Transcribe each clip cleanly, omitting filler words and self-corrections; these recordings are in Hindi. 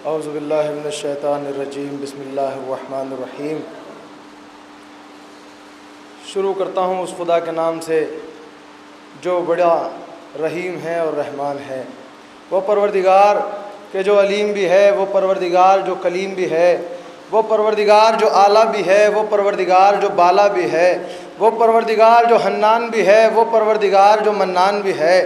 औज़ुबिल्लाहि मिनश्शैतानिर्रजीम बिस्मिल्लाहिर्रहमानिर्रहीम। शुरू करता हूँ उस खुदा के नाम से जो बड़ा रहीम है और रहमान है। वो परवरदिगार के जो अलीम भी है, वो परवरदिगार जो कलीम भी है, वो परवरदिगार जो आला भी है, वो परवरदिगार जो बाला भी है, वो परवरदिगार जो हन्नान भी है, वो परवरदिगार जो मन्नान भी है,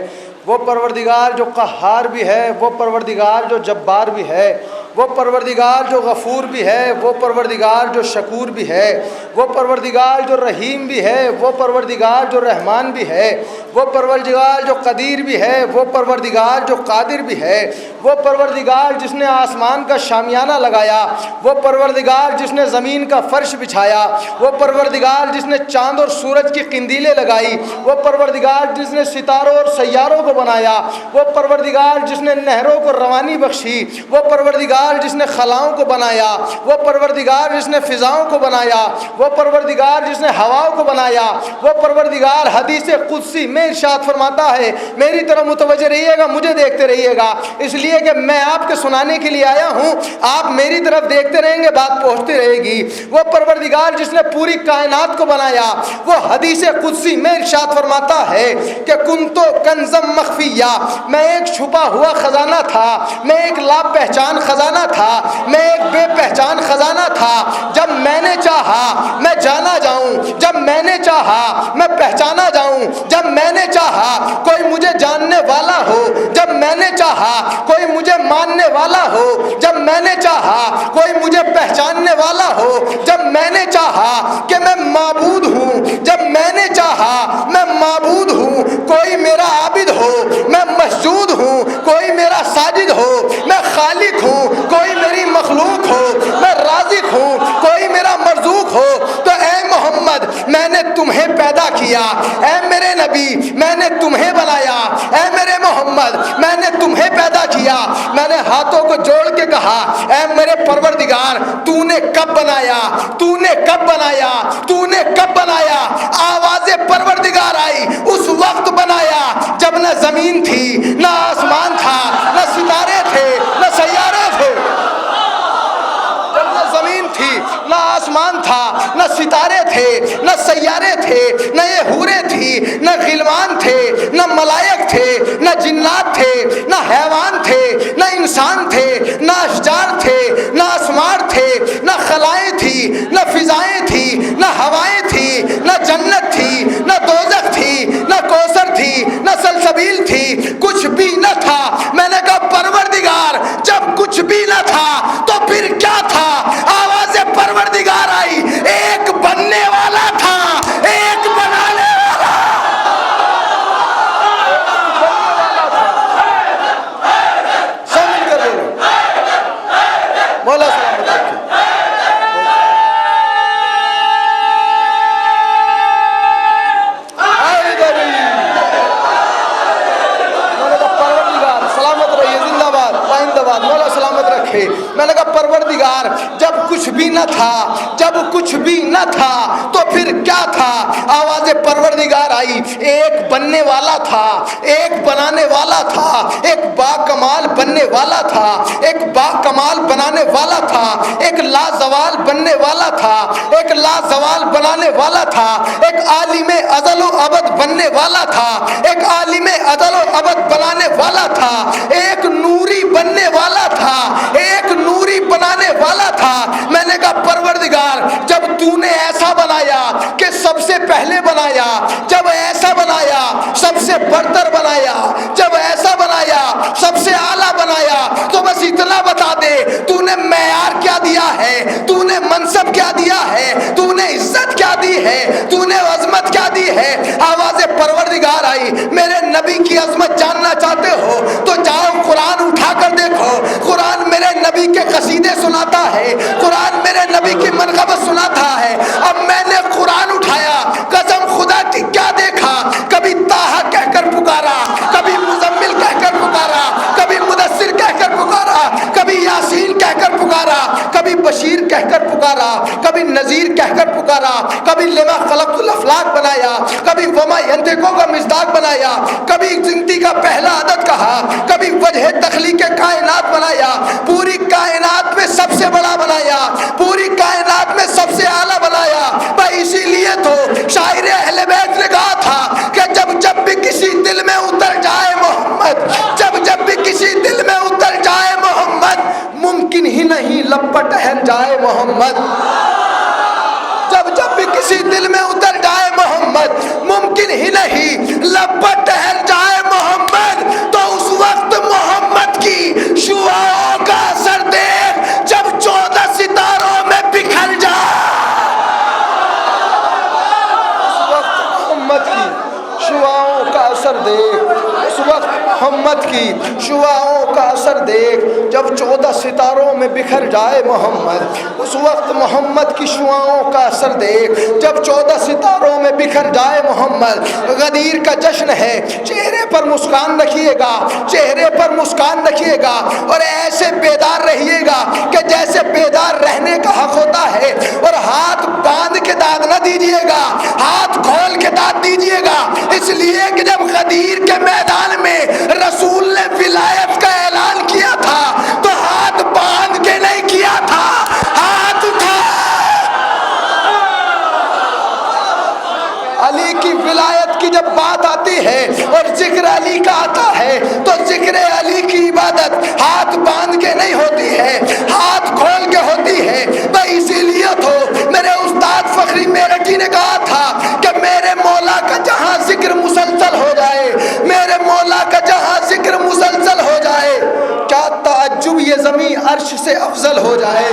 वो परवरदिगार जो क़हार भी है, वो परवरदिगार जो जब्बार भी है, वो परवरदिगार जो गफ़ूर भी है, वो परवरदिगार जो शकूर भी है, वो परवरदिगार जो रहीम भी है, वो परवरदिगार जो रहमान भी है, वो परवरदिगार जो कदीर भी है, वो परवरदिगार जो कादिर भी है, वो परवरदिगार जिसने आसमान का शामियाना लगाया, वो परवरदिगार जिसने ज़मीन का फ़र्श बिछाया, वो परवरदिगार जिसने चाँद और सूरज की किंदीलें लगाई, वो परवरदिगार जिसने सितारों और सैयारों को बनाया, वो परवरदिगार जिसने नहरों को रवानी बख्शी, वो परवरदिगार जिसने खलाओं को बनाया, वो परवरदिगार जिसने फ़िज़ाओं को बनाया, वो परवरदिगार जिसने हवाओं को बनाया, वो परवरदिगार हदीस कुदसी में इरशाद फरमाता है, मेरी तरफ मुतवज्जह रहिएगा, मुझे देखते रहिएगा, इसलिए कि मैं आपके सुनाने के लिए आया हूँ, आप मेरी तरफ देखते रहेंगे, बात पहुँचती रहेगी। वो परवरदिगार जिसने पूरी कायनात को बनाया, वो हदीस कुदसी में इरशाद फरमाता है कि कुंतो कंज़म मख्फिया, मैं एक छुपा हुआ ख़जाना था, मैं एक लापहचान ख़जाना था, मैं एक बेपहचान ख़जाना था। जब मैंने चाहा मैं जाना जाऊं, जब मैंने चाहा मैं पहचाना जाऊं, जब मैंने चाहा कोई मुझे जानने वाला हो, जब मैंने चाहा कोई मुझे मानने वाला हो, जब मैंने चाहा कोई मुझे पहचानने वाला हो, जब मैंने चाहा कि मैं माबूद हूँ, जब मैंने चाहा मैं माबूद हूँ, कोई मेरा आबिद हो, मैं मस्जूद हूँ, कोई मेरा साजिद हो, मैं खालिक हूँ, कोई मेरी मखलूक हो, मैं राज़िक हूँ, कोई मेरा मरज़ूक हो। तो ऐ मोहम्मद मैंने तुम्हें पैदा किया, ऐ मेरे नबी मैंने तुम्हें बनाया, ऐ मेरे मोहम्मद मैंने तुम्हें पैदा किया। मैंने हाथों को जोड़ के कहा, ऐ मेरे परवरदिगार तूने कब बनाया, तूने कब बनाया, तूने कब बनाया। आवाज़ परवरदिगार आई, उस वक्त बनाया जब न ज़मीन थी, न आसमान था, न सितारे थे, न सैयारे थे। जब न ज़मीन थी, न आसमान था, न सितारे थे, न सैयारे थे, न ये हूरें थी, न गिलमान थे, न मलायक थे, न जिन्नात थे, न हैवान थे, न इंसान थे, न अशजार थे, न असमार थे, न खलाएँ थी, न फ़िज़ाएँ थी, न हवाएँ थी, न जन्नत थी, न दोज़ख थी, न कौसर थी, न सलसबील थी, कुछ भी न था। मैंने कहा परवरदिगार जब कुछ भी न था तो फिर क्या था। आवाज़ परवरदिगार आई, एक बनने वाला था, एक बनाने वाला। शामिल कर दो, मौला सलामत रखे। मौला सलामत रखे। मैंने कहा परवरदिगार जब कुछ भी न था, जब कुछ भी न था तो फिर क्या था। आवाज़ परवरदिगार आई, एक बनने वाला था, एक बनाने वाला था, एक बाकमाल बनने वाला था, एक बाकमाल बनाने वाला था, एक लाजवाल बनने वाला था, एक लाजवाल बनाने वाला था, एक आलिमे अज़ल व अबद बनने वाला था, एक आलिमे अज़ल व अबद बनाने वाला था, एक नूरी बनने वाला था, एक नूरी बनाने वाला था। मैंने कहा परवरदिगार जब तूने ऐसा बनाया कि सबसे पहले बनाया, जब ऐसा बनाया सबसे बरतर बनाया, जब ऐसा बनाया सबसे आला बनाया, तो बस इतना बता दे तूने मेयार क्या दिया है, तूने मनसब क्या दिया है, तूने इज्जत क्या दी है, तूने अजमत क्या दी है। आवाज़ परवरदिगार आई, मेरे नबी की अजमत जानना चाहते हो तो जाओ कुरान उठा कर देखो, कुरान मेरे नबी के कसीदे सुनाता है, कुरान मेरे नबी की मनक़बत सुनाता है। अब मैंने कुरान उठाया, कसम खुदा की क्या देखा, कभी ताहा कहकर पुकारा, कभी मुज़म्मिल कहकर पुकारा, कभी मुदस्सिर कहकर पुकारा, कभी यासीन कहकर पुकारा, कभी बशीर कहकर पुकारा, कभी नज़ीर कहकर पुकारा, कभी लिमा खलक़तुल अफ़लाक बनाया, कभी वमा यंतिक़ु का मिज़दाक़ बनाया, कभी ज़िंदगी का पहला अदद कहा, कभी वजह तख़लीक़ कायनात बनाया। पूरी कायनात इसीलिए तो शायर अहले बैत ने कहा था कि जब जब भी किसी दिल में उतर जाए मोहम्मद, जब जब भी किसी दिल में उतर जाए मोहम्मद, मुमकिन ही नहीं लब पर ठहर जाए मोहम्मद। जब जब भी किसी दिल में उतर जाए मोहम्मद, मुमकिन ही नहीं लब पर ठहर जाए मोहम्मद, तो उस वक्त मोहम्मद की शुआओं का असर देख जब 14 सितारों में बिखर जाए। उस वक्त मोहम्मद की शुआओं का असर देख, उस वक्त मोहम्मद की शुआओं का असर देख जब 14 सितारों में बिखर जाए मोहम्मद। उस वक्त मोहम्मद की शुआओं का असर देख जब 14 सितारों में बिखर जाए मोहम्मद। गदीर का जश्न है, चेहरे पर मुस्कान रखिएगा, चेहरे पर मुस्कान रखिएगा और ऐसे बेदार रहिएगा कि जैसे बेदार रहने का हक होता है। और हाथ बांध के दाद न दीजिएगा, हाथ खोल के दाद दीजिएगा, इसलिए कि जब गदीर के मैदान में रसूल ने विलायत का ऐलान किया था तो हाथ बांध के नहीं किया था, हाथ उठा। अली की विलायत की जब बात आती है और जिक्र अली का आता है तो जिक्र अली की इबादत हाथ बांध के नहीं होती है, हाथ खोल के होती है। तो इसीलिए तो मेरे उस्ताद फखरी मेरठी ने कहा था कि मेरे मौला का जहां जिक्र मुसलसल हो जाए, मेरे मौला का जहां जिक्र मुसलसल हो जाए, क्या ताज्जुब ये ज़मीं अर्श से अफजल हो जाए।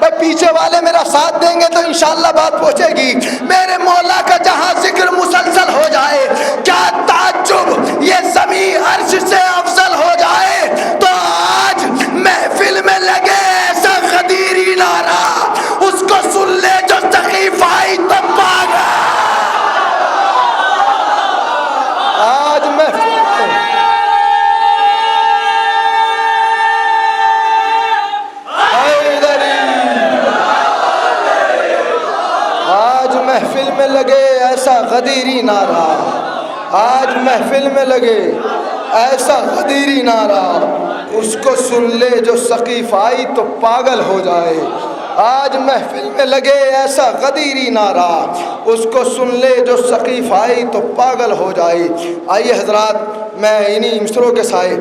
भाई पीछे वाले मेरा साथ देंगे तो इंशाअल्लाह बात पहुंचेगी। मेरे मौला का जहां जिक्र मुसलसल हो जाए, क्या ताज्जुब ये ज़मीं अर्श से अफजल हो जाए। तो आज महफिल में लगे ऐसा गदीरी नारा, उसको सुन ले जो सकीफाई तो पागा। आज महफिल महफिल में लगे ऐसा गदीरी नारा, आज महफिल में लगे ऐसा गदीरी नारा, उसको सुन ले जो सकीफाई तो पागल हो जाए। आज महफिल में लगे ऐसा गदीरी नारा, उसको सुन ले जो सकीफाई तो पागल हो जाए। आइए हजरात, मैं इन्हीं मिसरों के साए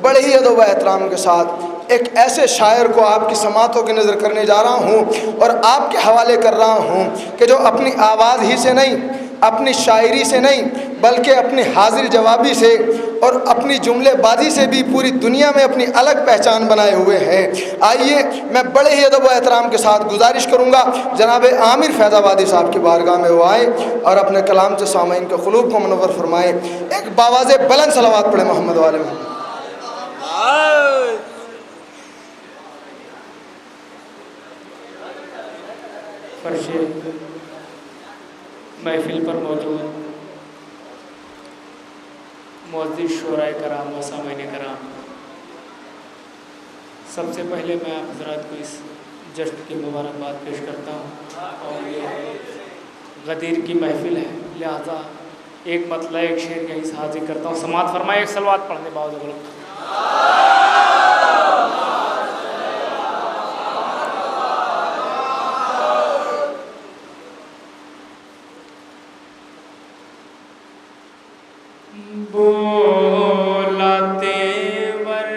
बड़े ही अदब व एहतराम के साथ एक ऐसे शायर को आपकी समातों की नज़र करने जा रहा हूँ और आपके हवाले कर रहा हूँ कि जो अपनी आवाज़ ही से नहीं, अपनी शायरी से नहीं, बल्कि अपनी हाजिर जवाबी से और अपनी जुमलेबाजी से भी पूरी दुनिया में अपनी अलग पहचान बनाए हुए हैं। आइए मैं बड़े ही अदब व एहतराम के साथ गुजारिश करूँगा जनाब आमिर फैज़ाबादी साहब की बारगाह में वो आए और अपने कलाम से सामईन के क़ुलूब को मुनव्वर फरमाएँ। एक बावाज़े बुलंद सलावत पढ़े मोहम्मद वाले मोहम्मद। फर्शे महफिल पर मौजूद मुअज़्ज़िज़ शुराए कराम व सामईन कराम, सबसे पहले मैं आप हज़रात को इस जश्न की मुबारकबाद पेश करता हूँ। और ये गदीर की महफिल है, लिहाजा एक मतला एक शेर यहीं से हाजिर करता हूँ। समात फरमाए, एक सलवात पढ़ने बावजूद बोलाते वर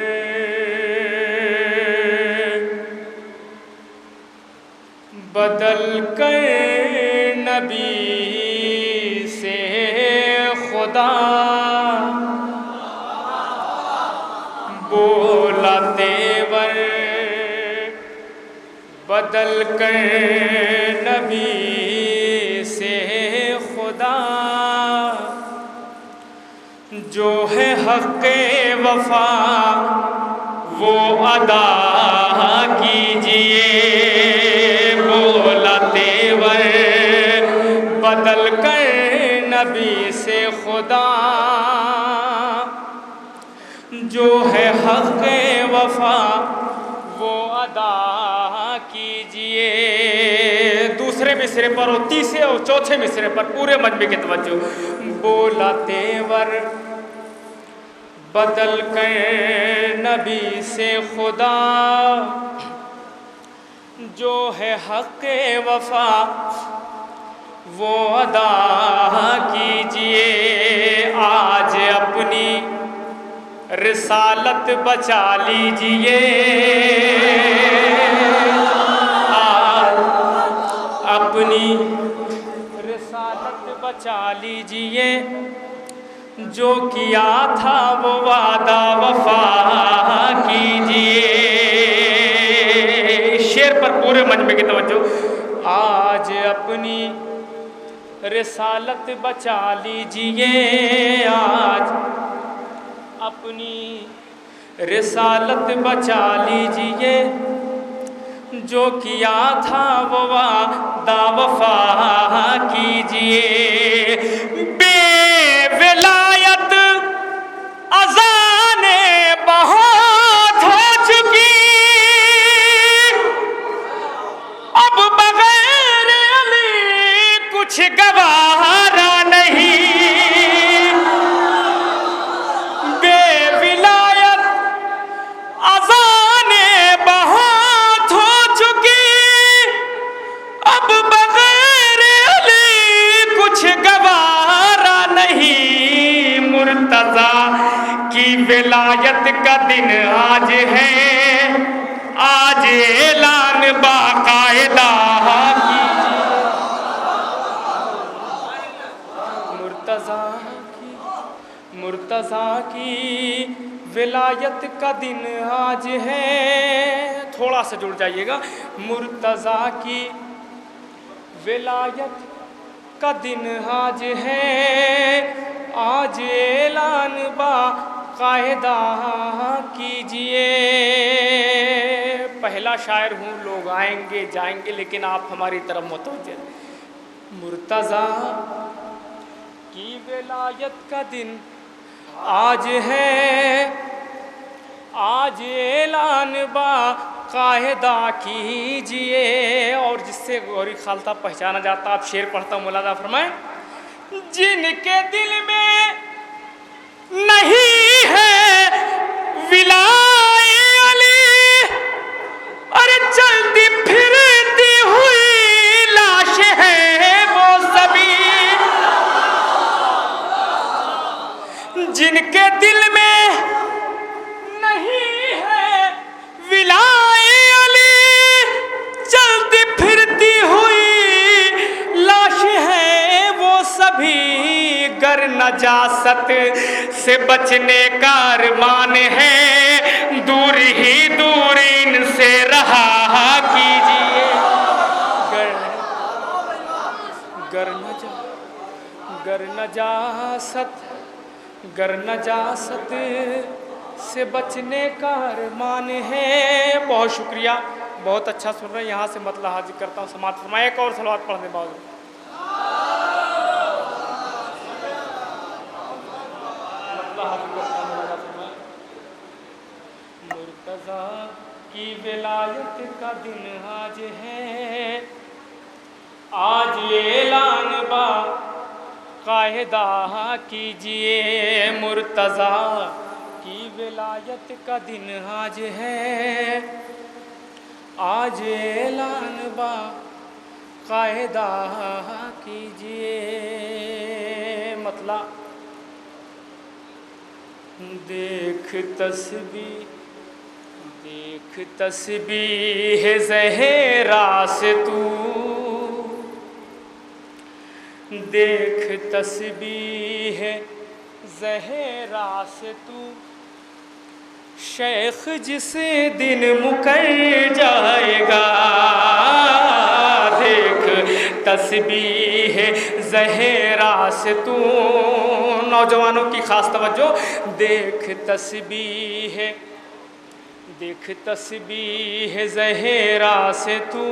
बदल कर नबी से खुदा, बोलाते वर बदल कर नबी से खुदा, जो है हक़्क़े वफ़ा वो अदा कीजिए। बोला तेवर बदल कर नबी से खुदा, जो है हक़्क़े वफ़ा वो अदा कीजिए। दूसरे मिसरे पर और तीसरे और चौथे मिसरे पर पूरे मजमे की तवज्जो। बोला तेवर बदल कर नबी से खुदा, जो है हक़्क़े वफ़ा वो अदा कीजिए। आज अपनी रिसालत बचा लीजिए, आज अपनी रिसालत बचा लीजिए। जो किया था वो वादा वफा कीजिए। शेर पर पूरे मजमे की तवज्जो। आज अपनी रिसालत बचा लीजिए, आज अपनी रिसालत बचा लीजिए। जो किया था वो वादा वफा कीजिए। बेविलायत अज़ाने बहुत हो चुकी, अब बगैर अली कुछ गवारा नहीं। बेविलायत अज़ाने बहुत हो चुकी, अब बगैर अली कुछ गवारा नहीं। मुर्तज़ा की विलायत का दिन आज है, आज ऐलान बाकायदा कीजिए। मुर्तज़ा की विलायत का दिन आज है। थोड़ा सा जुड़ जाइएगा। मुर्तज़ा की विलायत का दिन आज है, आज ऐलान बाकायदा कीजिए। पहला शायर हूँ, लोग आएंगे जाएंगे, लेकिन आप हमारी तरफ मुतवज्जे। मुर्तज़ा की विलायत का दिन आज है, आज ऐलान बाकायदा कीजिए। और जिससे गौरी खालसा पहचाना जाता, आप शेर पढ़ता हूँ, मुलाजा फरमाएं। जिनके दिल में नहीं है विलाय अली, अरे चलती फिरती हुई लाश है वो सभी। जिनके दिल में नहीं है विलाय अली, चलती फिरती हुई लाश है वो सभी। गर नजासत से बचने का अरमान है, दूर ही दूर इनसे रहा कीजिए। गर नजासत से बचने का अरमान है। बहुत शुक्रिया, बहुत अच्छा सुन रहे हैं। यहाँ से मतलब हाजिर करता हूँ, समाप्त फरमाएं। एक और सलवात पढ़ने बाद मुर्तज़ा की विलायत का दिन आज है, आज ऐलान बाकायदा कीजिए। मुर्तज़ा की विलायत का दिन आज है, आज ऐलान बाकायदा कीजिए। मतलब देख तस्बीह ज़हरा से तू, देख तस्बीह ज़हरा से तू। शेख जिस दिन मुकर जाएगा, देख तस्बीह ज़हरा से तू। नौजवानों की खास तवज्जो। देख तस्बीह ज़हरा से तू,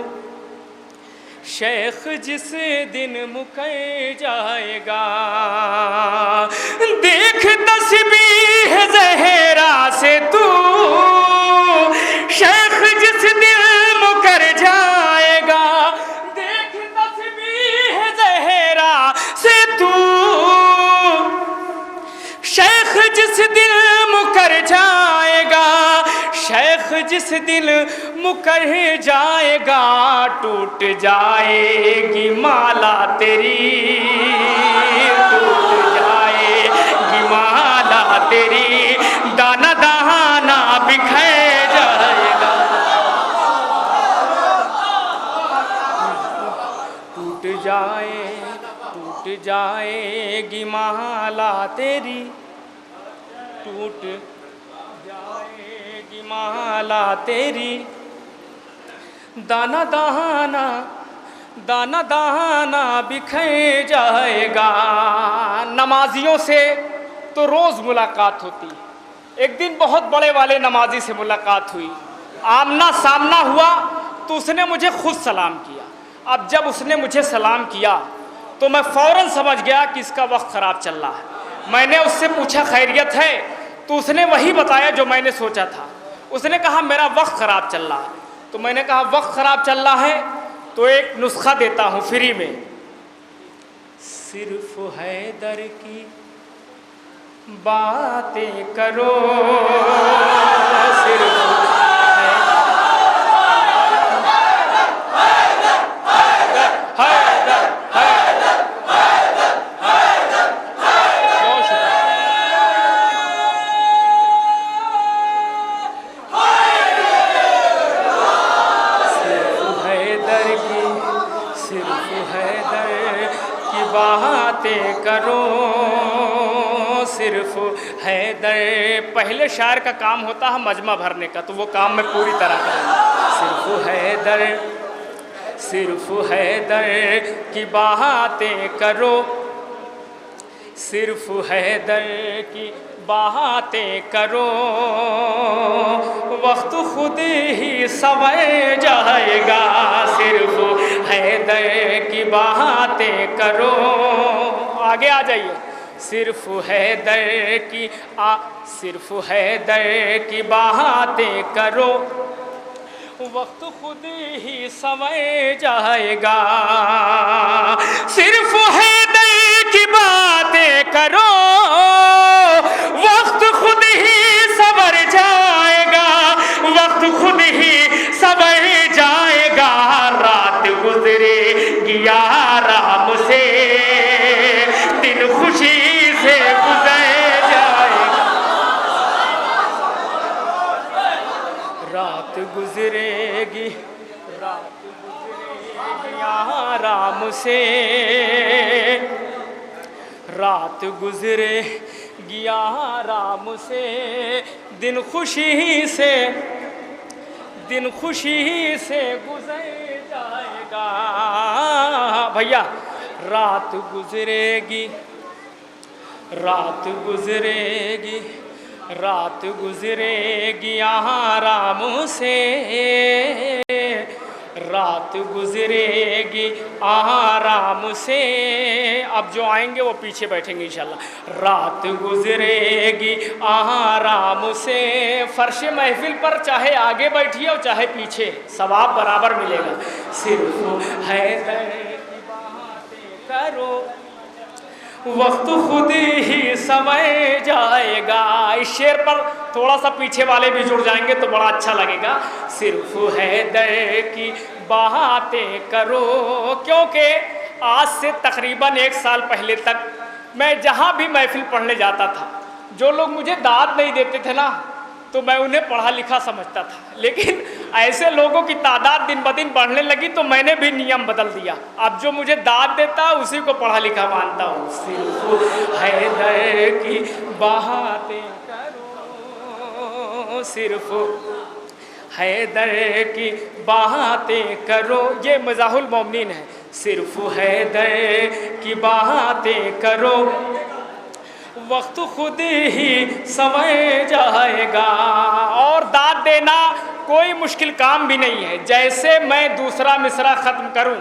शेख जिस दिन मुकर जाएगा। देख तस्बीह ज़हरा से तू, शेख जिस दिन मुकर जाएगा। देख तस्बीह ज़हरा से तू, शेख जिस दिन मुकर जाएगा। शेख जिस दिन मुकर जाएगा, टूट जाएगी माला तेरी, टूट जाएगी माला तेरी, दाना दाना बिखर जाएगा, टूट जाएगी माला तेरी, टूट जाएगी माला तेरी, दाना दाना दाना दाना बिखर जाएगा। नमाजियों से तो रोज़ मुलाकात होती, एक दिन बहुत बड़े वाले नमाजी से मुलाकात हुई, आमना सामना हुआ तो उसने मुझे खुद सलाम किया। अब जब उसने मुझे सलाम किया तो मैं फ़ौरन समझ गया कि इसका वक्त ख़राब चल रहा है। मैंने उससे पूछा खैरियत है, तो उसने वही बताया जो मैंने सोचा था। उसने कहा मेरा वक्त ख़राब चल रहा है। तो मैंने कहा वक्त ख़राब चल रहा है तो एक नुस्खा देता हूँ फ्री में, सिर्फ हैदर की बातें करो, सिर्फ बातें करो, सिर्फ हैदर। पहले शायर का काम होता है मजमा भरने का, तो वो काम मैं पूरी तरह करूँगा। सिर्फ हैदर की बातें करो, सिर्फ हैदर की बातें करो, वक्त खुद ही सवर जाएगा, सिर्फ हैदर की बातें करो। आगे आ जाइए, सिर्फ हैदर की बातें करो, वक्त खुद ही सवर जाएगा, सिर्फ हैदर की बातें करो, वक्त खुद ही सवर जाएगा, वक्त खुद ही सवर जाएगा। रात गुजरेगी आराम से, दिन खुशी से गुजर जाएगा, रात गुजरेगी आराम से, रात गुजरेगी आराम से, दिन खुशी से गुजर जाएगा। भैया, रात गुजरेगी आराम से, रात गुजरेगी आराम से। अब जो आएंगे वो पीछे बैठेंगे इंशाल्लाह। रात गुजरेगी आराम से, फर्श महफिल पर चाहे आगे बैठिए और चाहे पीछे, सवाब बराबर मिलेगा। सिर्फ हैदर की बातें करो, वक्त खुद ही समय जाएगा। इस शेर पर थोड़ा सा पीछे वाले भी जुड़ जाएंगे तो बड़ा अच्छा लगेगा। सिर्फ हैदर की बातें करो, क्योंकि आज से तकरीबन 1 साल पहले तक मैं जहाँ भी महफिल पढ़ने जाता था, जो लोग मुझे दाद नहीं देते थे ना, तो मैं उन्हें पढ़ा लिखा समझता था। लेकिन ऐसे लोगों की तादाद दिन ब दिन बढ़ने लगी तो मैंने भी नियम बदल दिया। अब जो मुझे दाद देता है उसी को पढ़ा लिखा मानता हूँ। सिर्फ हैदर की बातें करो, सिर्फ हैदर की बातें करो, ये मज़ाहुल मोमिनीन है। सिर्फ हैदर की बातें करो, वक्त खुद ही समय जाएगा। और दाद देना कोई मुश्किल काम भी नहीं है। जैसे मैं दूसरा मिसरा ख़त्म करूं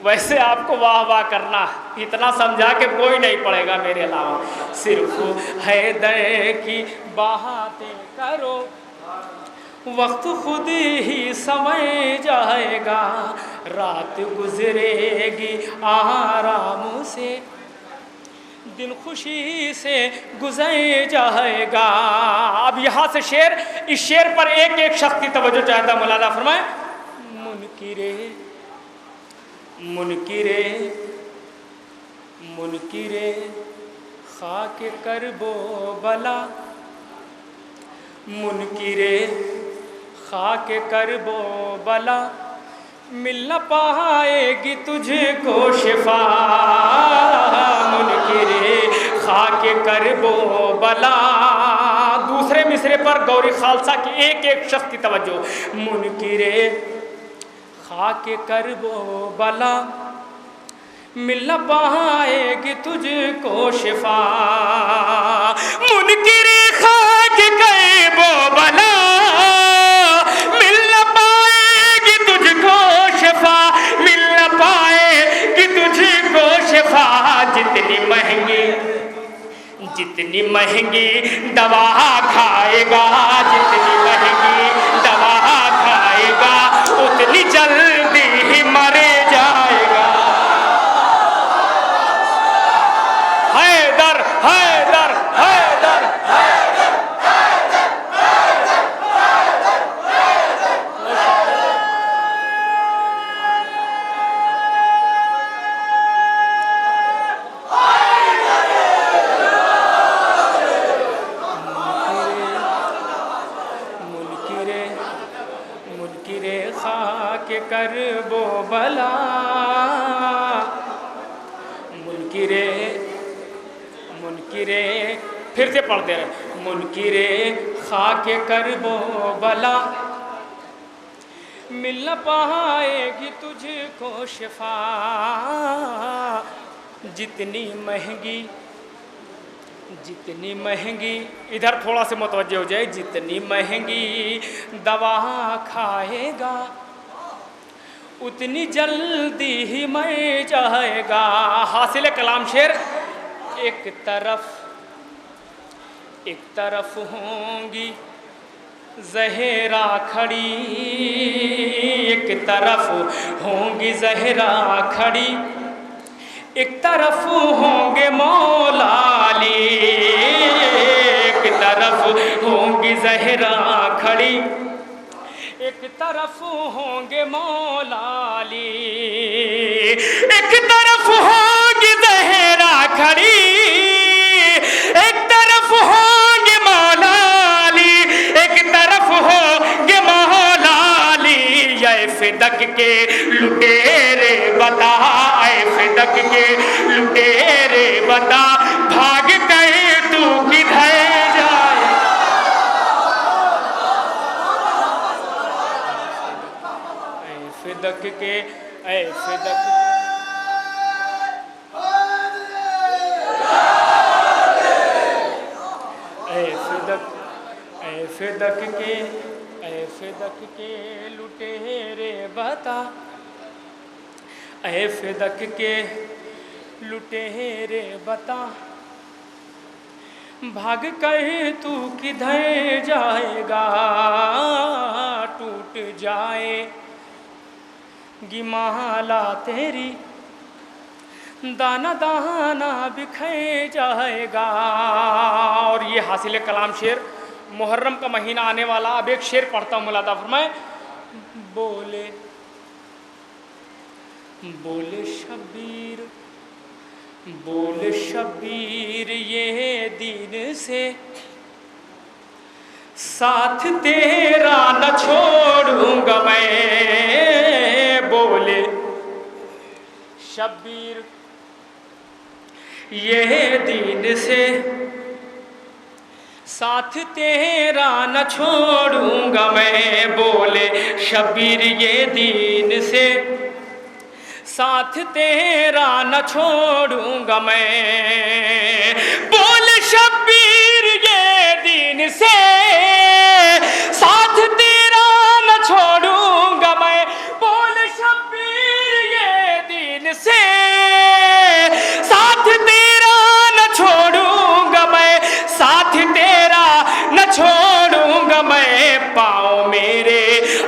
वैसे आपको वाह वाह करना, इतना समझा के कोई नहीं पड़ेगा मेरे अलावा। सिर्फ हैदर की बातें करो, वक्त खुद ही समय जाएगा। रात गुजरेगी आराम से, दिन खुशी से गुजर जाएगा। अब यहाँ से शेर, इस शेर पर एक एक शख्स की तवज्जो चाहता मौलाना फरमाए। मुनकिरे मुनकिरे मुनकिरे खाके करबो बला, मुनकिरे खाके करबो बला, मिल न पाएगी तुझको शिफा। मुनकिरे खाके करबो बला। दूसरे मिसरे पर गौरी खालसा की एक एक शख्स की तवज्जो। मुनकिरे खाके करबो बला, मिल न पाएगी तुझको शिफा। मुनकिरे खाके करबो बला, मिल न पाएगी तुझको शिफा, मिल न पाएगी तुझको शिफा। जितनी महंगी दवा खाएगा, जितनी महंगी दवा खाएगा, उतनी जल्दी ही मर जाएगा। हैदर हैदर हैदर मुनकिरे खाके करबो बला, मुनकिरे मुनकिरे फिर से पढ़ते रहे। मुनकिरे खाके करबो बला, मिल न पाएगी तुझको शिफा। जितनी महंगी इधर थोड़ा से मुतवज्जे हो जाए। जितनी महंगी दवा खाएगा, उतनी जल्दी ही मर जाएगा। हासिल कलाम शेर। एक तरफ होंगी ज़हरा खड़ी, एक तरफ होंगी ज़हरा खड़ी, एक तरफ होंगे मौला अली। एक तरफ होंगी ज़हरा खड़ी, एक तरफ होंगे मौला अली। एक तरफ होंगी ज़हरा खड़ी, एक तरफ होंगे मौला अली, एक तरफ होंगे मौला अली। ये फिदक के लुटेरे बता, ऐ फिदक के लुटेरे बता, भाग गए तू किधर जाए। ऐ फिदक के, ऐ फिदक ऐ फिदक के लुटेरे बता, ऐ फिदक के लुटेरे बता, भाग कर तू किधर जाएगा। टूट जाए गिमाला तेरी, दाना दाना बिखर जाएगा। और ये हासिल कलाम शेर। मुहर्रम का महीना आने वाला, अब एक शेर पढ़ता हूँ मुलादा फरमाए। बोले बोले शब्बीर, बोले शब्बीर ये दीन से, साथ तेरा न छोड़ूंगा मैं। बोले शब्बीर ये दीन से, साथ तेरा न छोड़ूंगा मैं। बोले शब्बीर ये दीन से, साथ तेरा न छोड़ूंगा मैं। बोले शब्बीर ये दीन से, साथ तेरा न छोड़ूंगा मैं। बोले शब्बीर ये दीन से, साथ तेरा न छोड़ूंगा मैं, साथ तेरा न छोड़ूंगा मैं। पाँव मेरे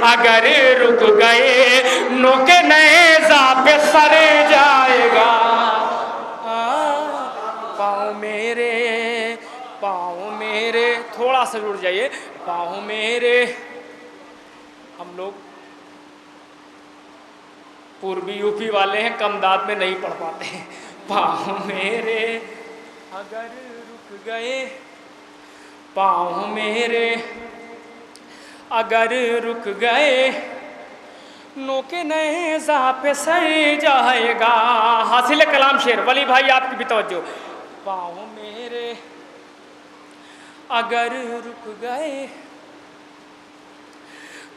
अगर रुक गए, नोके नेज़ा पे सर जाएगा। बात से जुड़ जाइए। पाँव मेरे, हम लोग पूर्वी यूपी वाले हैं, कम दाद में नहीं पढ़ पाते हैं। पाँव मेरे अगर रुक गए, पाँव मेरे अगर रुक गए, नोके नेज़ा पे सर जाएगा। हासिल कलाम शेर, वली भाई आपकी भी तवज्जो। पाँव मेरे अगर रुक गए,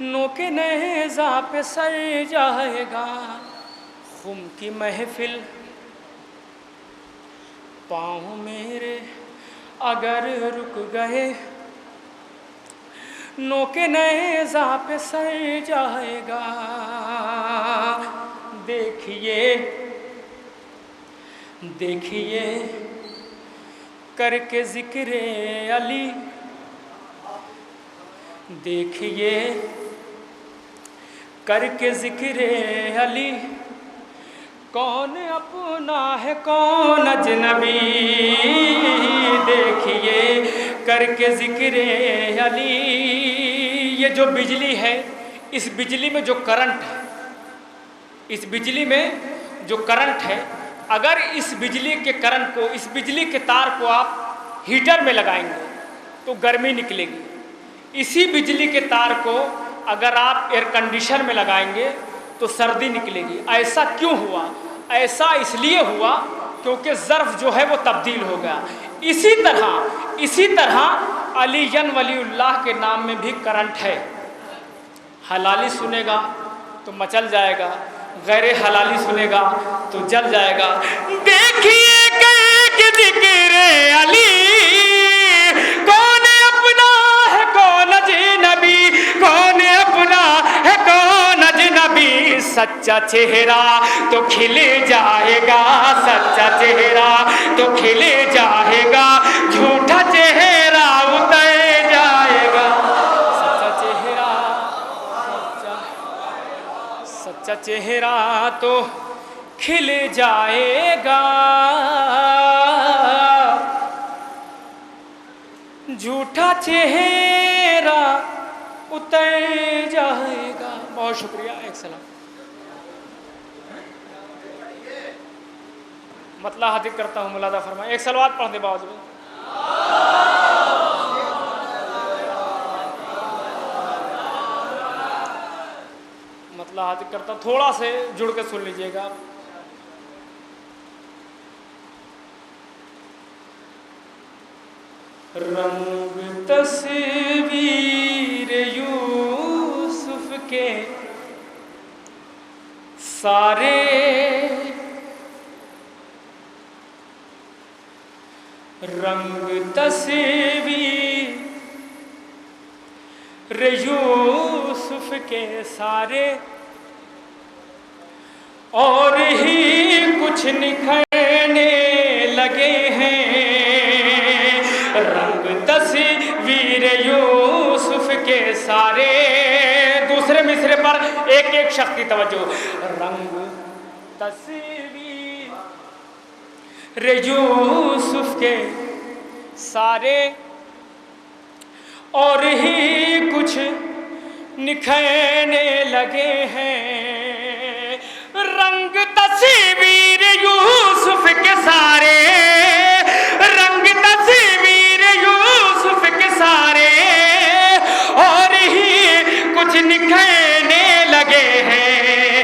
नोके नेज़ा पे सर जाएगा। खुम की महफिल पाँव मेरे अगर रुक गए, नोके नेज़ा पे सर जाएगा। देखिए देखिए करके ज़िक्र अली, देखिए करके ज़िक्र अली, कौन अपना है कौन अजनबी। देखिए करके ज़िक्र अली, ये जो बिजली है, इस बिजली में जो करंट है, इस बिजली में जो करंट है, अगर इस बिजली के करंट को, इस बिजली के तार को आप हीटर में लगाएंगे तो गर्मी निकलेगी। इसी बिजली के तार को अगर आप एयर कंडीशनर में लगाएंगे तो सर्दी निकलेगी। ऐसा क्यों हुआ? ऐसा इसलिए हुआ क्योंकि ज़र्फ़ जो है वो तब्दील हो गया। इसी तरह अलीयन वलीउल्लाह के नाम में भी करंट है। हलाली सुनेगा तो मचल जाएगा, गैर हलाली सुनेगा तो जल जाएगा। देखिए कि ज़िक्र अली, कौन अपना है कौन अजनबी, कौन अपना है कौन अजनबी। सच्चा चेहरा तो खिल जाएगा, सच्चा चेहरा तो खिल जाएगा, झूठा चेहरा उतर जाएगा। सच्चा चेहरा, सच्चा चेहरा तो खिल जाएगा, झूठा चेहरा उतर जाएगा। बहुत शुक्रिया, एक सलाम। मतला हाजिर करता हूँ, मुलादा फरमाए। एक सलवात पढ़ दे बावजूद। मतला हाजिर करता, थोड़ा से जुड़ के सुन लीजिएगा। रंग तस्वीर यूसुफ के सारे, रंग तस्वीर यूसुफ के सारे, और ही कुछ निखरने लगे हैं। रंग तस्वीर यूसुफ के सारे, दूसरे मिसरे पर एक एक शख्स की तवज्जो। रंग तस्वीर यूसुफ के सारे, और ही कुछ निखरने लगे हैं। रंग तस्वीर यूसुफ के सारे, रंग तस्वीर यूसुफ के सारे, और ही कुछ निखरने लगे हैं।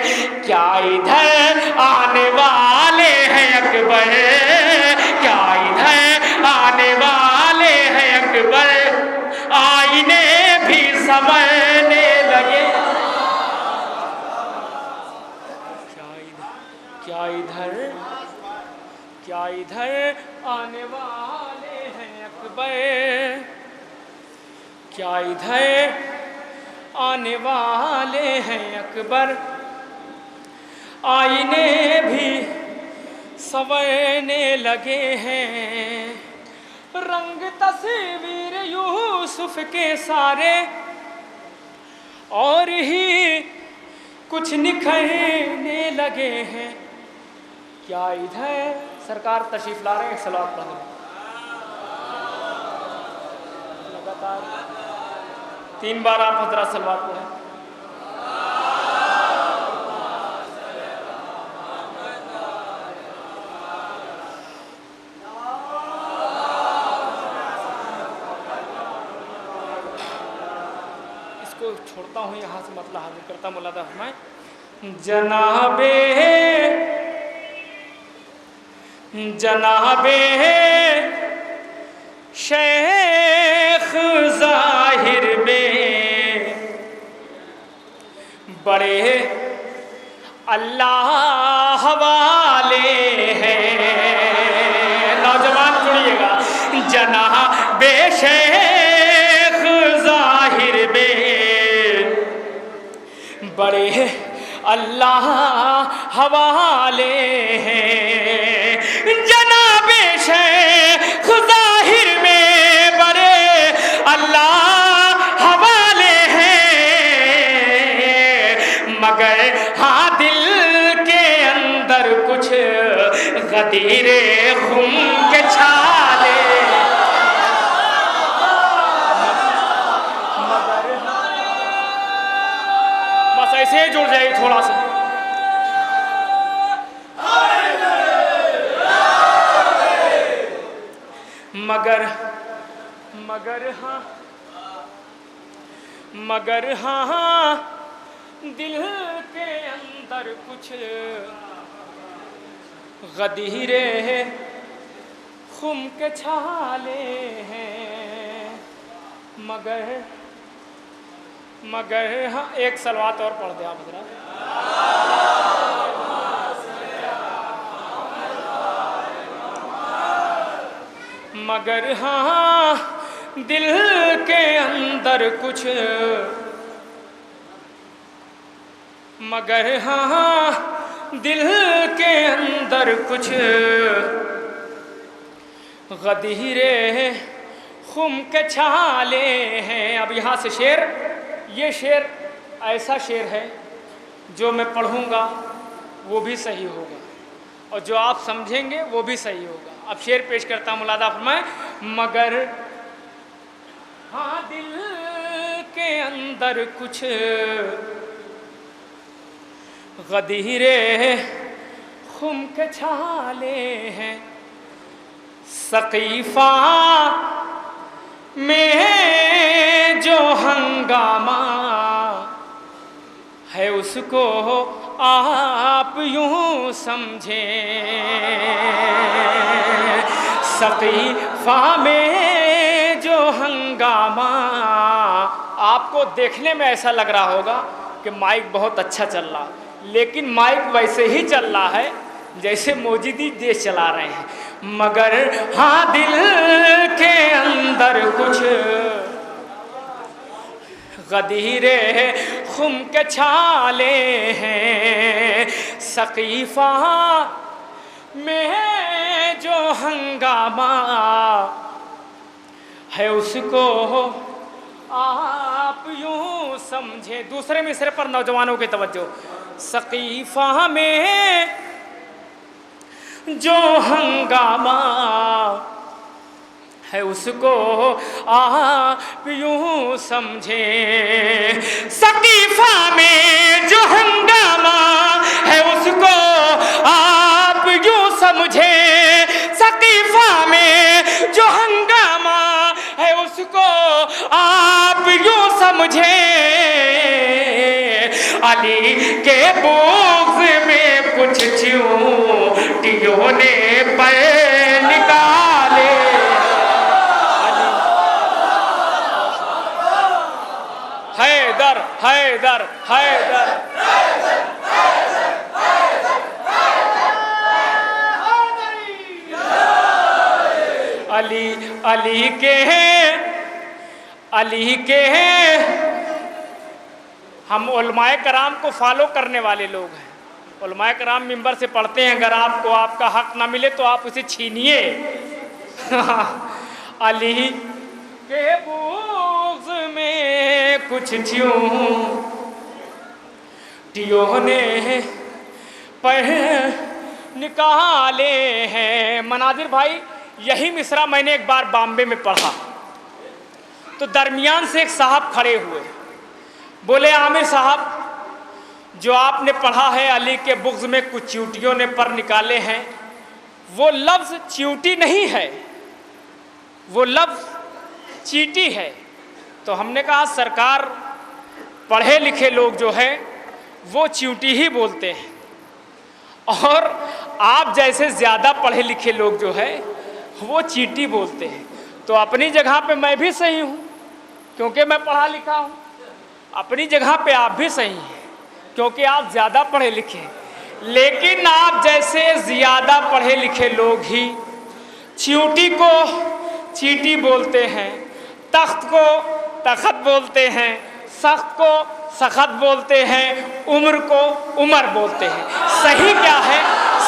क्या इधर आने वाले हैं अकबर, क्या इधर आने वाले हैं अकबर, आईने भी समझने लगे। क्या इधर आने वाले हैं अकबर, क्या इधर आने वाले हैं अकबर, आईने भी संवरने लगे हैं। रंग तस्वीर यूसुफ के सारे, और ही कुछ निखरने लगे हैं। क्या इधर सरकार तशरीफ ला रहे हैं, सलावत पढ़ लगातार 3 बार आप हज़रत सलवात पढ़ें। इसको छोड़ता हूँ यहाँ से, मतलब हाजिर करता हूँ मुलादा फरमाएं। जनाबे शेख ज़ाहिर में बड़े अल्लाह वाले हैं। नौजवान सुनिएगा, जनाबे शेख ज़ाहिर में बड़े अल्लाह हवाले हैं। जनाबे शेख ज़ाहिर में बड़े अल्लाह हवाले हैं, मगर हाँ दिल के अंदर कुछ गदीरे खून के छाले। बस ऐसे ही जुड़ जाएगी थोड़ा सा। मगर हाँ दिल के अंदर कुछ गदीरे खुम के छाले हैं। मगर हाँ, एक सलवात और पढ़ दे आप हज़रात। मगर हाँ दिल के अंदर कुछ, मगर हाँ दिल के अंदर कुछ गदीरे खुम के छाले हैं। अब यहाँ से शेर, ये शेर ऐसा शेर है जो मैं पढ़ूँगा वो भी सही होगा और जो आप समझेंगे वो भी सही होगा। अब शेर पेश करता हूँ, मुलादा फरमाएं। मगर हाँ दिल के अंदर कुछ गदीरे खुम के छाले हैं। सकीफा में जो हंगामा है उसको आप यूं समझें। सकीफा में जो हंगामा, आपको देखने में ऐसा लग रहा होगा कि माइक बहुत अच्छा चल रहा, लेकिन माइक वैसे ही चल रहा है जैसे मौजूदी देश चला रहे हैं। मगर हाँ दिल के अंदर कुछ गदीरे खुम के छाले हैं। सकीफा में जो हंगामा है उसको आप यूं समझे। दूसरे मिसरे पर नौजवानों की तवज्जो। सकीफा में जो हंगामा है उसको आप यूं समझे। सकीफा में जो हंगामा है उसको आप यूं समझे। सकीफा में जो हंगामा है उसको आप यूं समझे। अली के बोझ में कुछ चींटियों ने पैर निकाले। हैदर हैदर हैदर अली के हम उलमाए कराम को फॉलो करने वाले लोग हैं। उलमाए कराम मिंबर से पढ़ते हैं, अगर आपको आपका हक ना मिले तो आप उसे छीनिए। अली के बोझ में कुछ चींटियों ने पैर निकाले हैं। मनाजिर भाई, यही मिसरा मैंने एक बार बॉम्बे में पढ़ा। तो दरमियान से एक साहब खड़े हुए, बोले आमिर साहब, जो आपने पढ़ा है अली के बुग़्ज़ में कुछ चींटियों ने पर निकाले हैं, वो लफ्ज़ चींटी नहीं है, वो लफ्ज़ चींटी है। तो हमने कहा सरकार, पढ़े लिखे लोग जो है वो चींटी ही बोलते हैं, और आप जैसे ज़्यादा पढ़े लिखे लोग जो है वो चींटी बोलते हैं। तो अपनी जगह पे मैं भी सही हूँ क्योंकि मैं पढ़ा लिखा हूँ, अपनी जगह पे आप भी सही हैं क्योंकि आप ज़्यादा पढ़े लिखे हैं, लेकिन आप जैसे ज़्यादा पढ़े लिखे लोग ही चींटी को चींटी बोलते हैं, तख्त को तख्त बोलते हैं, सख्त को सख्त बोलते हैं, उम्र को उमर बोलते हैं। सही क्या है,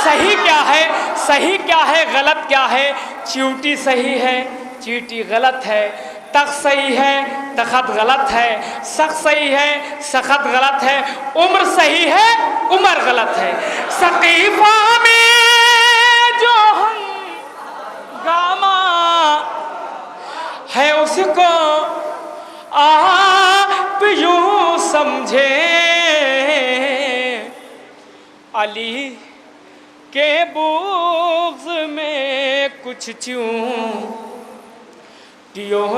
सही क्या है, सही क्या है, गलत क्या है? चींटी सही है, चींटी गलत है, तख्त सही है, तख्त गलत है, सख्त सही है, सख्त गलत है, उम्र सही है, उमर गलत है। सकीफा में जो हंगामा है उसको आप यूं समझे, अली के बुग़्ज़ में कुछ चींटियों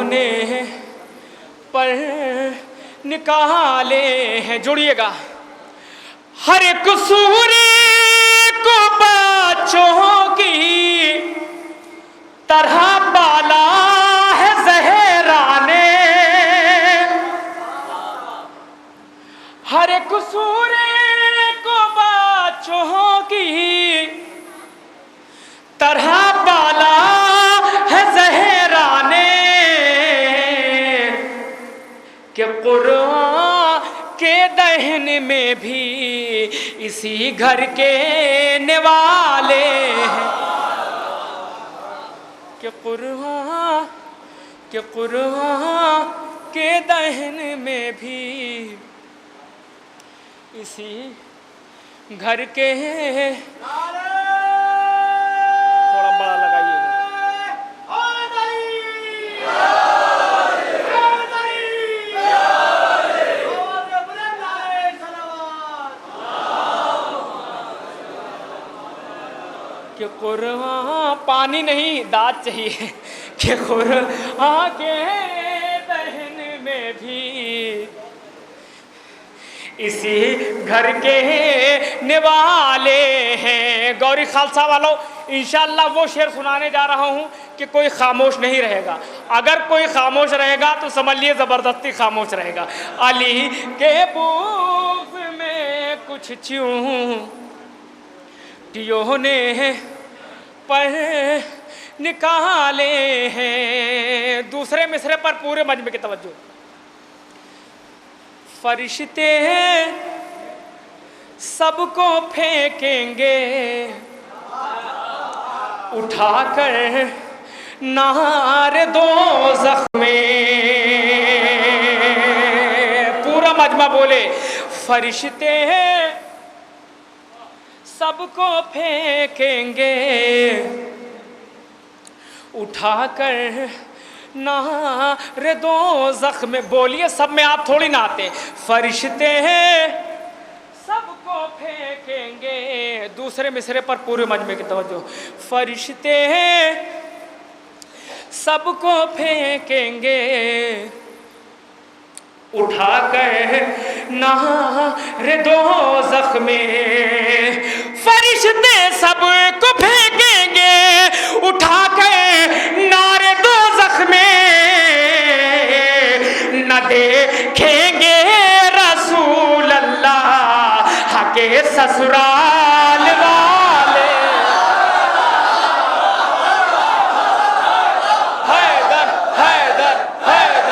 ने पर निकाले हैं। जोड़िएगा, हर एक सूरे को बच्चों की तरह पाला है ज़हरा ने, हर एक सूरे को बच्चों की तरह पाला है ज़हरा ने, कि कुरान के दहन में भी इसी घर के निवाले हैं, कि कुरान के दहन में भी इसी घर के, थोड़ा बड़ा लगाइएगा, कि कुरान पानी नहीं दाँत चाहिए, कि कुरान के दहन में भी इसी घर के निवाले हैं। गौरी खालसा वालों, इंशाअल्लाह वो शेर सुनाने जा रहा हूँ कि कोई खामोश नहीं रहेगा। अगर कोई खामोश रहेगा तो समझ लिए ज़बरदस्ती खामोश रहेगा। अली के बुग़्ज़ में कुछ चींटियों ने पर निकाले हैं। दूसरे मिसरे पर पूरे मजमे की तवज्जो। फरिश्ते सबको फेंकेंगे उठाकर नार दोज़ख में। पूरा मजमा बोले, फरिश्ते सबको फेंकेंगे उठाकर नार दोज़ख में। बोलिए, सब में आप थोड़ी ना आते। फरिश्ते सबको फेंकेंगे। दूसरे मिसरे पर पूरे मजमे की तवज्जो। फरिश्ते सबको फेंकेंगे उठाकर नार दोज़ख में। फरिश्ते सबको फेंकेंगे उठाकर नार दोज़ख में। न देखेंगे रसूल अल्लाह के ससुराल वाले। हैदर हैदर हैदर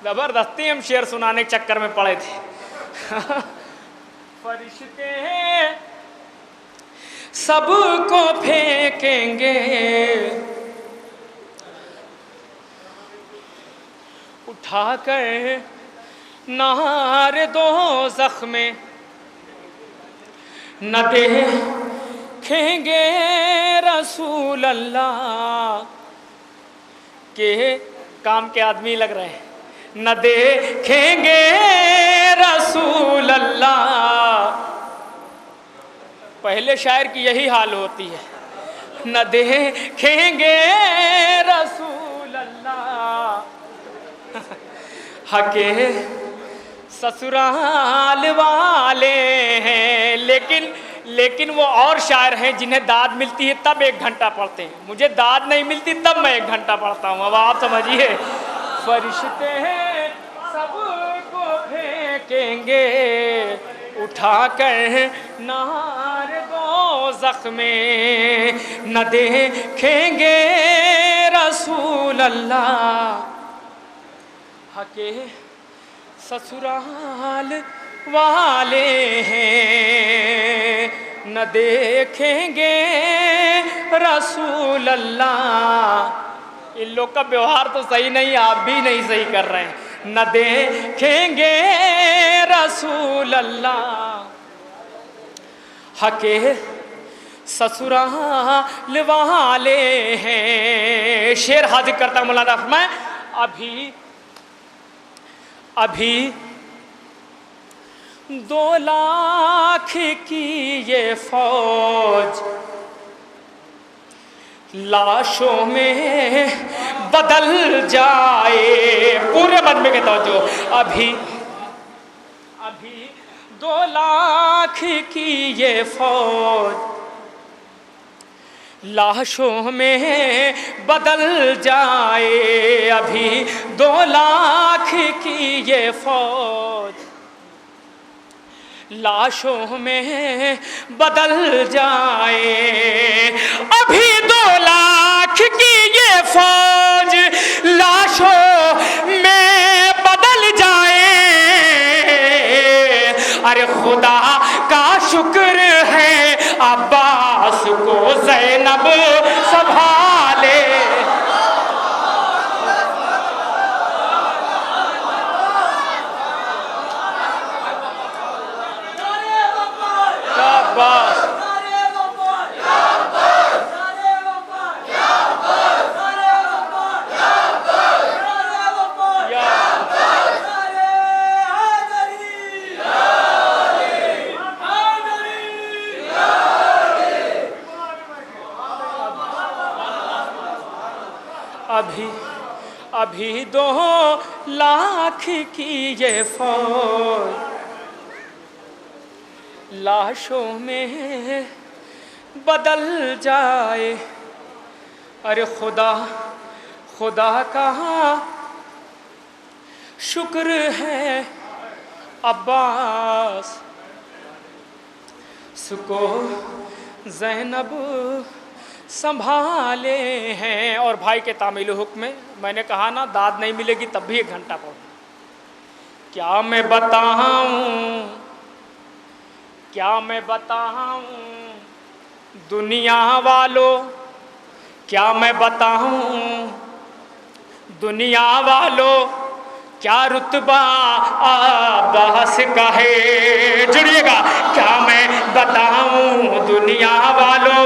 जबरदस्ती हम शेर सुनाने के चक्कर में पड़े थे। फरिश्ते सबको फेंकेंगे उठाकर नार दोज़ख में, न देखेंगे रसूल अल्लाह के काम के आदमी लग रहे हैं, न देखेंगे रसूल अल्लाह। पहले शायर की यही हाल होती है, न देखेंगे रसूल अल्लाह। हके ससुराल वाले हैं, लेकिन वो और शायर हैं जिन्हें दाद मिलती है तब 1 घंटा पढ़ते हैं। मुझे दाद नहीं मिलती तब मैं 1 घंटा पढ़ता हूँ। अब आप समझिए, फरिश्ते सबको फेंकेंगे उठाकर नार दोज़ख में, न देखेंगे रसूल अल्लाह। हके ससुराल वाले हैं, न देखेंगे रसूल अल्लाह। इन लोग का व्यवहार तो सही नहीं, आप भी नहीं सही कर रहे हैं। न देखेंगे रसूल अल्लाह, हके ससुराल वाले हैं। शेर हाजिर करता हूँ मौलाना फरमाए, अभी 2 लाख की ये फौज लाशों में बदल जाए। पूरे मन में कहता हूँ, जो अभी 2 लाख की ये फौज लाशों में बदल जाए। अभी 2 लाख की ये फौज लाशों में बदल जाए। अभी 2 लाख की ये फौज लाशों में बदल जाए। अरे खुदा का शुक्र है अब्बास को ज़ैनब संभाले। अभी 2 लाख की ये फौज लाशों में बदल जाए। अरे खुदा का शुक्र है अब्बास को ज़ैनब संभाले हैं। और भाई के तामील हुक्म में मैंने कहा ना, दाद नहीं मिलेगी तब भी 1 घंटा पढ़ो। क्या मैं बताऊं दुनिया वालों, क्या मैं बताऊं दुनिया वालों, क्या रुतबा अब्बास का है। जुड़िएगा, क्या मैं बताऊं दुनिया वालों,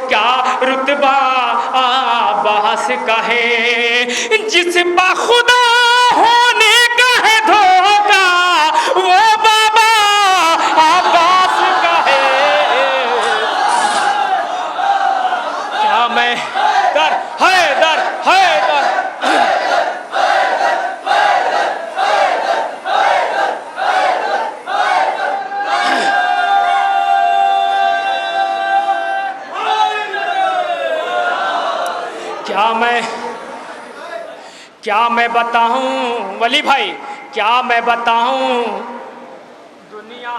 क्या रुतबा अब्बास का है। जिस बाखुदा होने का है धोखा, वो बाबा अब्बास का है। क्या मैं हैदर क्या मैं बताऊं वली भाई, क्या मैं बताऊं दुनिया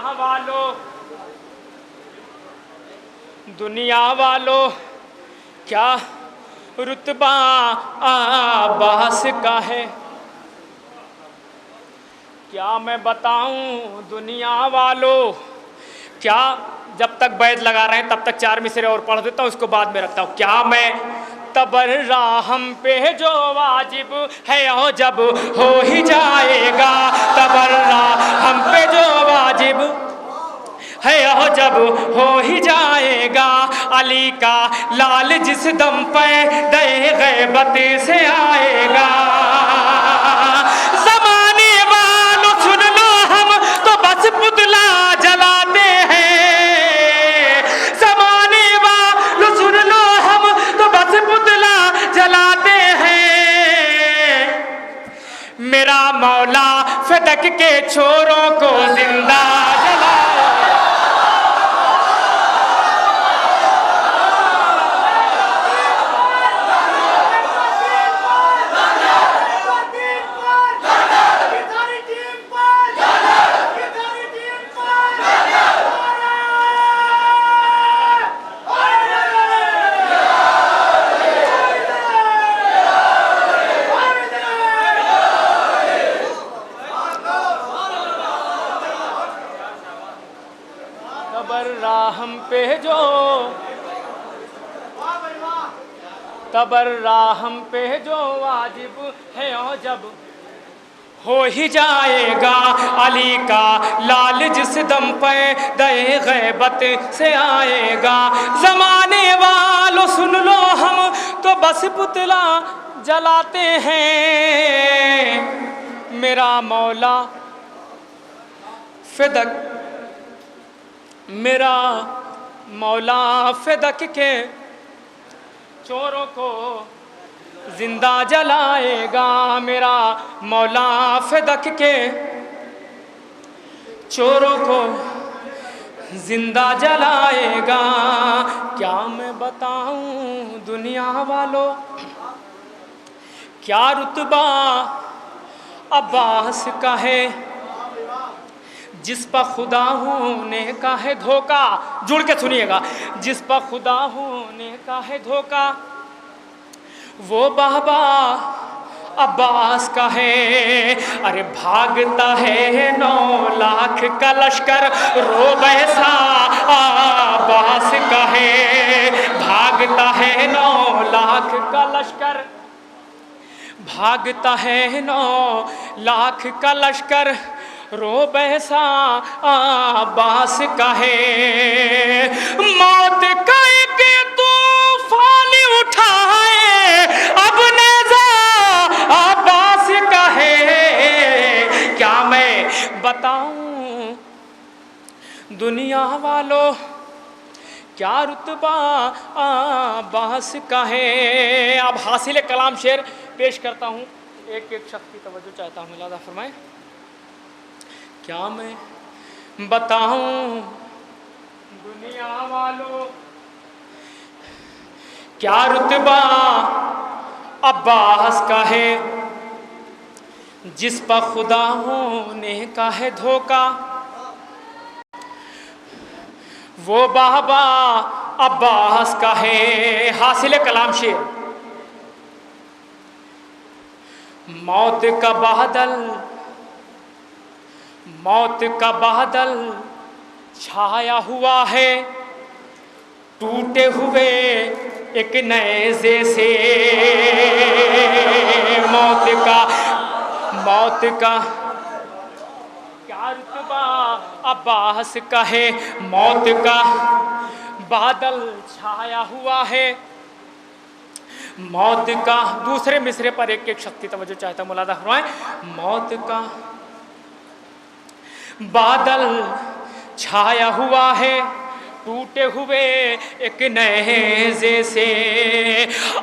वालों, क्या रुतबा अब्बास का है। क्या मैं बताऊं दुनिया वालों, क्या जब तक बैद लगा रहे हैं तब तक 4 मिसरे और पढ़ देता हूँ, उसको बाद में रखता हूँ। क्या मैं तबर्रा हम पे जो वाजिब है ओ जब हो ही जाएगा, तबर्रा हम पे जो वाजिब है ओ जब हो ही जाएगा, अली का लाल जिस दम पे दे गैबत से आएगा। ज़माने वालों सुन लो हम तो बस पुतला जलाते हैं, ज़माने वालों सुन लो हम तो बस पुतला जलाते हैं। मेरा मौला फदक के छोरों को जिंदा जलाए। हम पे जो तबर्रा हम पे जो वाजिब है ओ जब हो ही जाएगा, अली का लाल जिस दम पे दे गैबत से आएगा। ज़माने वालों सुन लो हम तो बस पुतला जलाते हैं। मेरा मौला फिदक, मेरा मौला फिदक के चोरों को जिंदा जलाएगा। मेरा मौला फिदक के चोरों को जिंदा जलाएगा। क्या मैं बताऊं दुनिया वालों, क्या रुतबा अब्बास का है, जिस पर खुदा ने का है धोखा। जुड़ के सुनिएगा, जिस पर खुदा ने का है धोखा, वो बाबा अब्बास का है। अरे भागता है 9 लाख का लश्कर, रो बैसा अब्बास का है। भागता है 9 लाख का लश्कर, भागता है 9 लाख का लश्कर, रो बैसा अब्बास का है। मौत का एक तूफान उठाए अब नेज़ा अब्बास का है। क्या मैं बताऊं दुनिया वालों, क्या रुतबा अब्बास का है। अब हासिल कलाम शेर पेश करता हूँ, एक एक शख्स की तवज्जो चाहता हूँ, मुलादा फरमाएं। क्या मैं बताऊं दुनिया वालों, क्या रुतबा अब्बास का है, जिस पर खुदा ने का है धोखा। वो बाबा अब्बास का है। हासिल कलाम शेर। मौत का बादल, मौत का बादल छाया हुआ है, टूटे हुए एक नेज़े से। मौत का क्या रुतबा अब्बास का है। मौत का बादल छाया हुआ है, मौत का। दूसरे मिसरे पर एक एक शक्ति तवज्जो चाहता, मुलादा फरमाएं। मौत का बादल छाया हुआ है, टूटे हुए एक नेज़े से।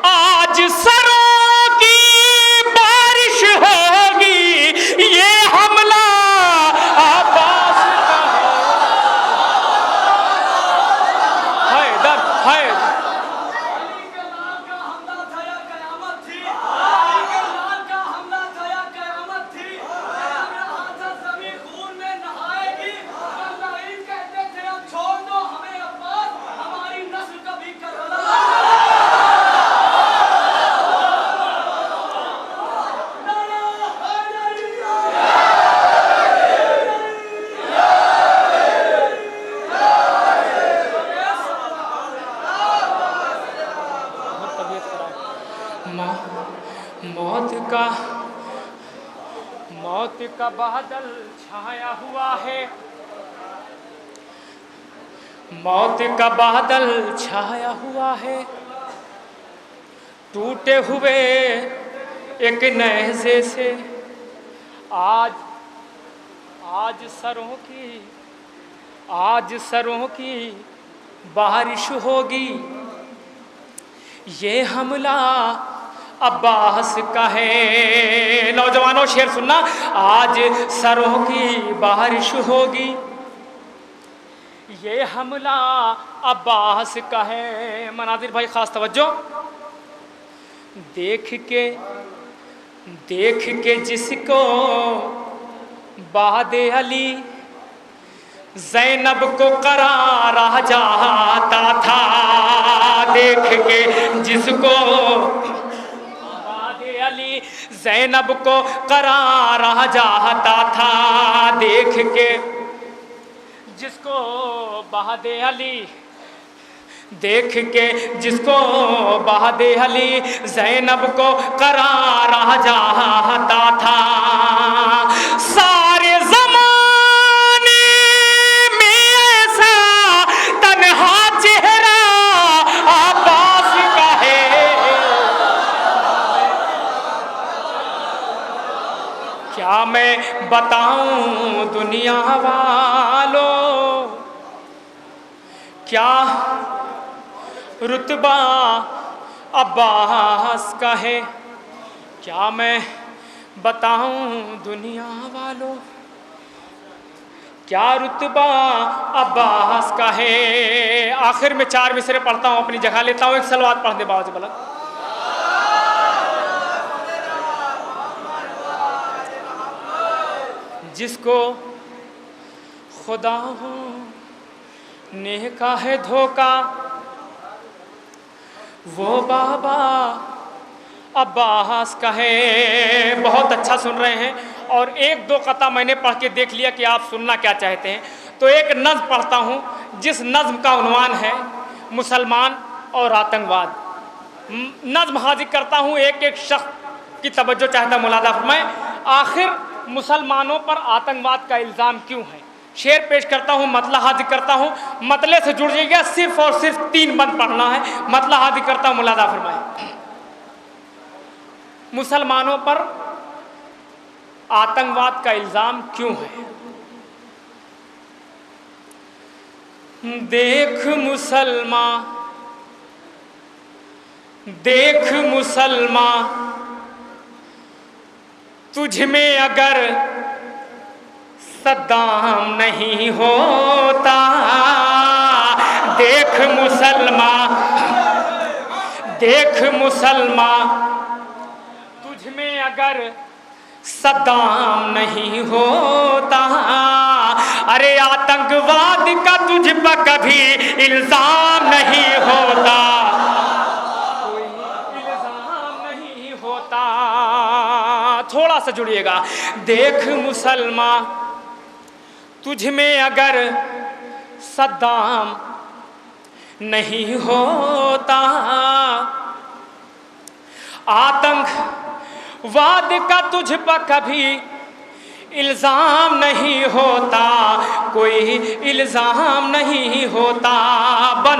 आज सरों की बारिश होगी, ये हमला अब्बास का है। हैदर हैदर का बादल छाया हुआ है, मौत का बादल छाया हुआ है, टूटे हुए एक नेज़े से आज सरों की बारिश होगी। ये हमला अब्बास का है। नौजवानों शेर सुनना, आज सरों की बारिश होगी, ये हमला अब्बास का है। मनाजिर भाई खास तवज्जो। देख के जिसको बादे अली ज़ैनब को करारा जाता था, देख के जिसको बादे अली ज़ैनब को करारा जाता था, देख के जिसको बादे अली, देख के जिसको बादे अली ज़ैनब को करारा जाता था। सारे ज़माने में ऐसा तन्हा चेहरा अब्बास का है। क्या मैं बताऊं दुनिया वालों, क्या रुतबा अब्बास का है। क्या मैं बताऊं दुनिया वालों, क्या रुतबा अब्बास का है। आखिर में 4 मिसरे पढ़ता हूँ, अपनी जगह लेता हूँ। एक सलवात पढ़ दे बाबा बलक। जिसको खुदा ने का है धोखा, वो बाबा अब्बास का है। बहुत अच्छा सुन रहे हैं, और 1-2 कता मैंने पढ़ के देख लिया कि आप सुनना क्या चाहते हैं। तो एक नज़्म पढ़ता हूँ, जिस नज़्म का उन्वान है मुसलमान और आतंकवाद। नज़्म हाजिर करता हूँ, एक एक शख्स की तवज्जो चाहता मुलादा फरमाएं। आखिर मुसलमानों पर आतंकवाद का इल्ज़ाम क्यों है। शेर पेश करता हूँ, मतला हाजिर करता हूँ, मतले से जुड़ जाइएगा। सिर्फ और सिर्फ 3 बंद पढ़ना है। मतला हाजिर करता हूँ, मुलादा फरमाएं। मुसलमानों पर आतंकवाद का इल्ज़ाम क्यों है। देख मुसलमान, तुझ में अगर सद्दाम नहीं होता। देख मुसलमान, तुझ में अगर सद्दाम नहीं होता। अरे आतंकवाद का तुझ पर कभी इल्जाम नहीं होता, कोई इल्जाम नहीं होता। थोड़ा सा जुड़िएगा। देख मुसलमान, तुझ में अगर सद्दाम नहीं होता। आतंकवाद का तुझ पर कभी इल्ज़ाम नहीं होता, कोई इल्ज़ाम नहीं होता। बन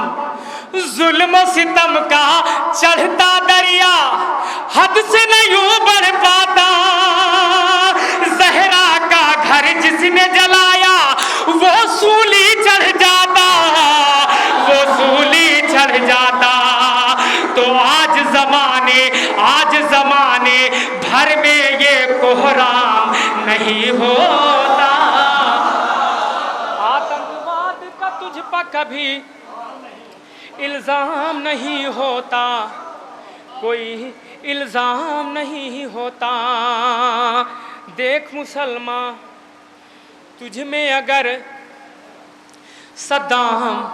जुल्म सितम का चढ़ता दरिया हद से नहीं बढ़ पाता। जहरा का घर जिसने जलाया वो सूली चढ़ जाता, वो सूली चढ़ जाता। तो आज जमाने भर में ये कोहराम नहीं होता। आतंकवाद का तुझ पर कभी इल्जाम नहीं होता, कोई इल्जाम नहीं होता। देख मुसलमान, तुझ में अगर सद्दाम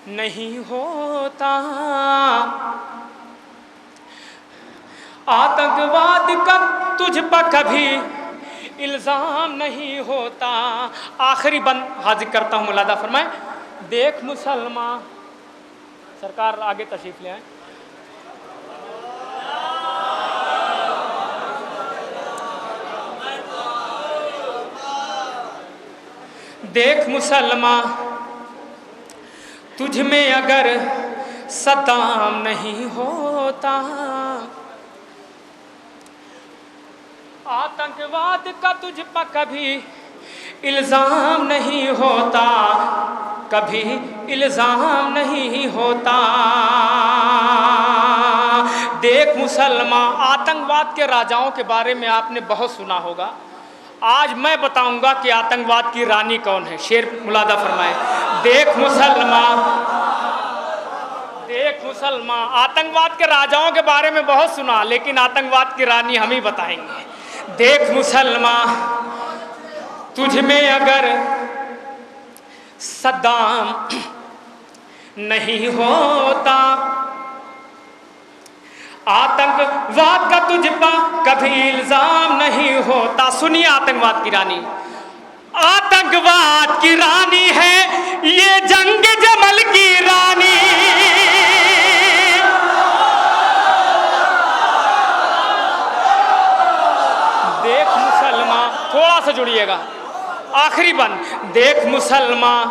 नहीं होता। आतंकवाद का तुझ पर कभी इल्ज़ाम नहीं होता। आखिरी बंद हाजिर करता हूँ, मुलादा फरमाएं। देख मुसलमान, सरकार आगे तशरीफ ले आए। देख मुसलमान, तुझ में अगर सद्दाम नहीं होता, आतंकवाद का तुझ पर कभी इल्जाम नहीं होता, कभी इल्जाम नहीं होता। देख मुसलमान, आतंकवाद के राजाओं के बारे में आपने बहुत सुना होगा। आज मैं बताऊंगा कि आतंकवाद की रानी कौन है। शेर मुलादा फरमाए। देख मुसलमान, देख मुसलमान, आतंकवाद के राजाओं के बारे में बहुत सुना, लेकिन आतंकवाद की रानी हम ही बताएंगे। देख मुसलमान, तुझ में अगर सद्दाम नहीं होता, आतंकवाद का तुझ पर कभी इल्जाम नहीं होता। सुनिए आतंकवाद की रानी, आतंकवाद की रानी है ये जंग जमल की रानी। देख मुसलमान, थोड़ा सा जुड़िएगा, आखिरी बंद। देख मुसलमान,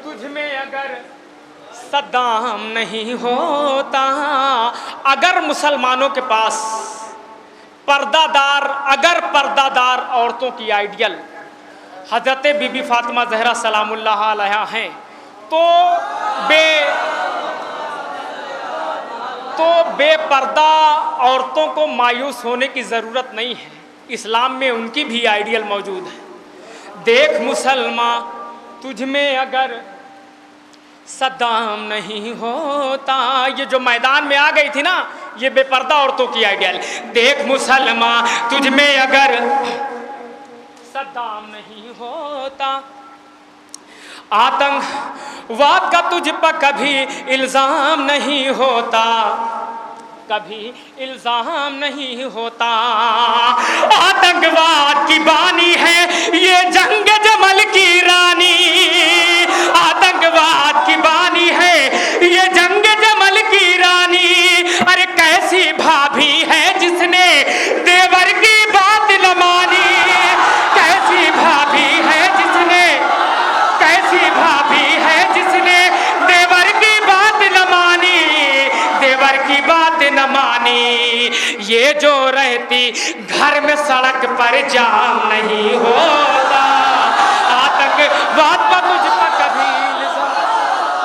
तुझ में अगर सद्दाम नहीं होता, अगर मुसलमानों के पास पर्दादार औरतों की आइडियल हजरत बीबी फातिमा ज़हरा सलामुल्लाह अलैहा हैं, तो बेपर्दा औरतों को मायूस होने की ज़रूरत नहीं है। इस्लाम में उनकी भी आइडियल मौजूद है। देख मुसलमान, तुझ में अगर सद्दाम नहीं होता, ये जो मैदान में आ गई थी ना, ये बेपर्दा औरतों की आइडियल। देख मुसलमान, तुझ में अगर सद्दाम नहीं होता, आतंकवाद का तुझ पर कभी इल्जाम नहीं होता, कभी इल्जाम नहीं होता। आतंकवाद की बानी है ये जंग जमल की रानी, आतंकवाद की बानी है ये जंग जमल की रानी। अरे कैसी भाभी है जिसने देवर की बात न मानी, कैसी भाभी है जिसने, कैसी भाभी है जिसने देवर की बात न मानी, देवर की बात न मानी। ये जो रहती घर में सड़क पर जाम नहीं होता, आतंकवाद पर तुझ